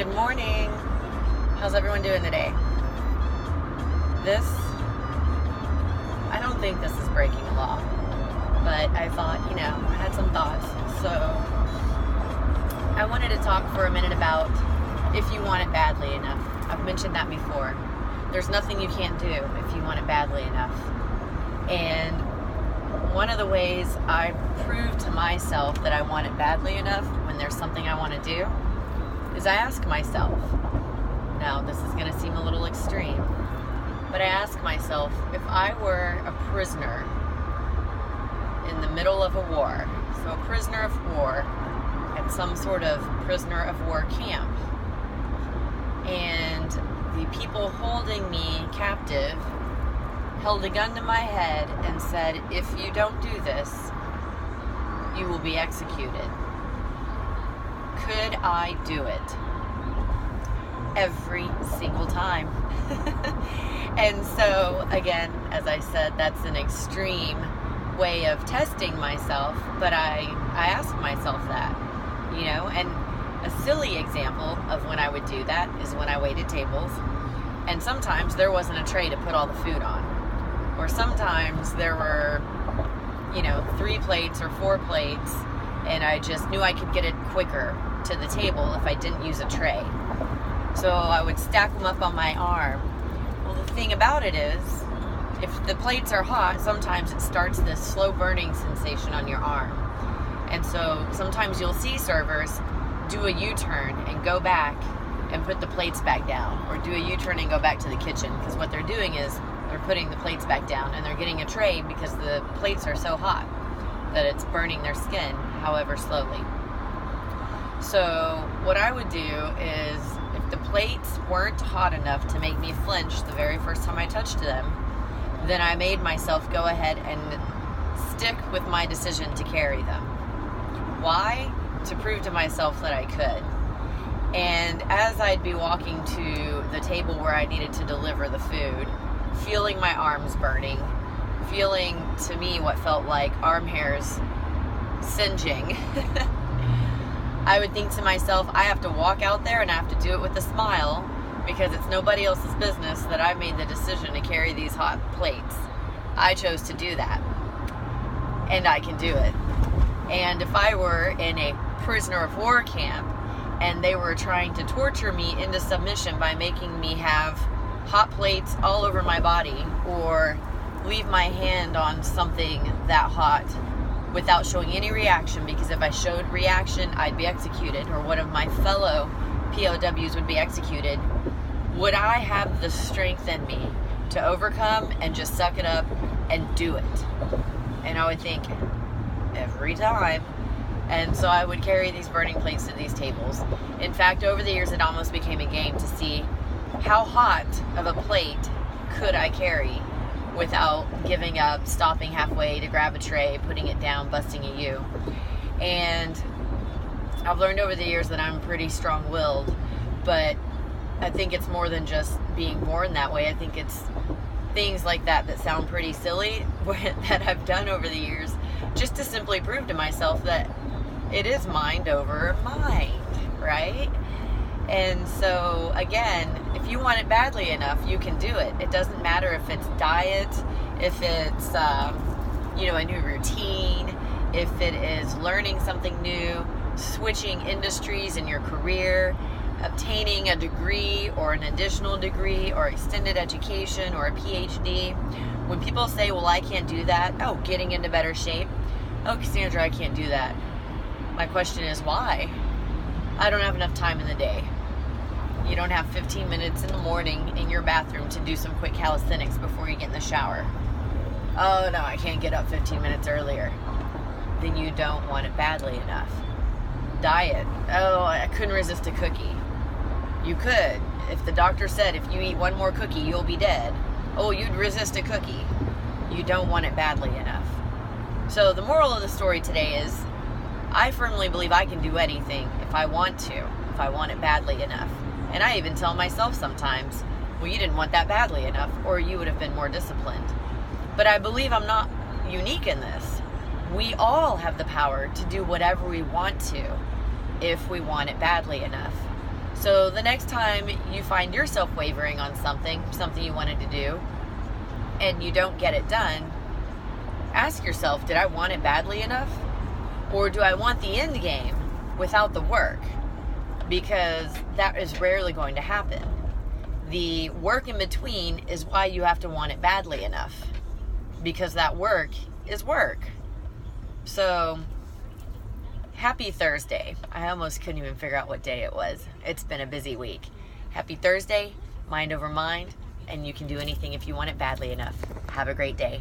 Good morning. How's everyone doing today? I don't think this is breaking a law, but I thought, I had some thoughts. So I wanted to talk for a minute about if you want it badly enough. I've mentioned that before. There's nothing you can't do if you want it badly enough. And one of the ways I prove to myself that I want it badly enough when there's something I want to do is I ask myself, now this is going to seem a little extreme, but I ask myself, if I were a prisoner in the middle of a war, so a prisoner of war at some sort of prisoner of war camp, and the people holding me captive held a gun to my head and said, if you don't do this, you will be executed. Could I do it? Every single time. And so, again, as I said, that's an extreme way of testing myself, but I ask myself that, and a silly example of when I would do that is when I waited tables, and sometimes there wasn't a tray to put all the food on, or sometimes there were, 3 plates or 4 plates, and I just knew I could get it quicker to the table if I didn't use a tray. So I would stack them up on my arm. Well, the thing about it is, if the plates are hot, sometimes it starts this slow burning sensation on your arm. And so sometimes you'll see servers do a U-turn and go back and put the plates back down, or do a U-turn and go back to the kitchen, because what they're doing is they're putting the plates back down and they're getting a tray because the plates are so hot that it's burning their skin, however slowly. So what I would do is, if the plates weren't hot enough to make me flinch the very first time I touched them, then I made myself go ahead and stick with my decision to carry them. Why? To prove to myself that I could. And as I'd be walking to the table where I needed to deliver the food, feeling my arms burning, feeling to me what felt like arm hairs singeing, I would think to myself, I have to walk out there and I have to do it with a smile, because it's nobody else's business that I made the decision to carry these hot plates. I chose to do that, and I can do it. And if I were in a prisoner of war camp and they were trying to torture me into submission by making me have hot plates all over my body, or leave my hand on something that hot without showing any reaction, because if I showed reaction, I'd be executed, or one of my fellow POWs would be executed, would I have the strength in me to overcome and just suck it up and do it? And I would think, every time. And so I would carry these burning plates to these tables. In fact, over the years, it almost became a game to see how hot of a plate could I carry without giving up, stopping halfway to grab a tray, putting it down, busting a U. And I've learned over the years that I'm pretty strong-willed, but I think it's more than just being born that way. I think it's things like that sound pretty silly that I've done over the years, just to simply prove to myself that it is mind over mind, right? And so, again, if you want it badly enough, you can do it. It doesn't matter if it's diet, if it's, a new routine, if it is learning something new, switching industries in your career, obtaining a degree or an additional degree or extended education or a PhD. When people say, well, I can't do that. Oh, getting into better shape. Oh, Cassandra, I can't do that. My question is, why? I don't have enough time in the day. You don't have 15 minutes in the morning in your bathroom to do some quick calisthenics before you get in the shower. Oh, no, I can't get up 15 minutes earlier. Then you don't want it badly enough. Diet. Oh, I couldn't resist a cookie. You could. If the doctor said if you eat one more cookie, you'll be dead. Oh, you'd resist a cookie. You don't want it badly enough. So the moral of the story today is, I firmly believe I can do anything if I want to, if I want it badly enough. And I even tell myself sometimes, well, you didn't want that badly enough, or you would have been more disciplined. But I believe I'm not unique in this. We all have the power to do whatever we want to if we want it badly enough. So the next time you find yourself wavering on something you wanted to do, and you don't get it done, ask yourself, did I want it badly enough? Or do I want the end game without the work? Because that is rarely going to happen. The work in between is why you have to want it badly enough, because that work is work. So, happy Thursday. I almost couldn't even figure out what day it was. It's been a busy week. Happy Thursday, mind over mind, and you can do anything if you want it badly enough. Have a great day.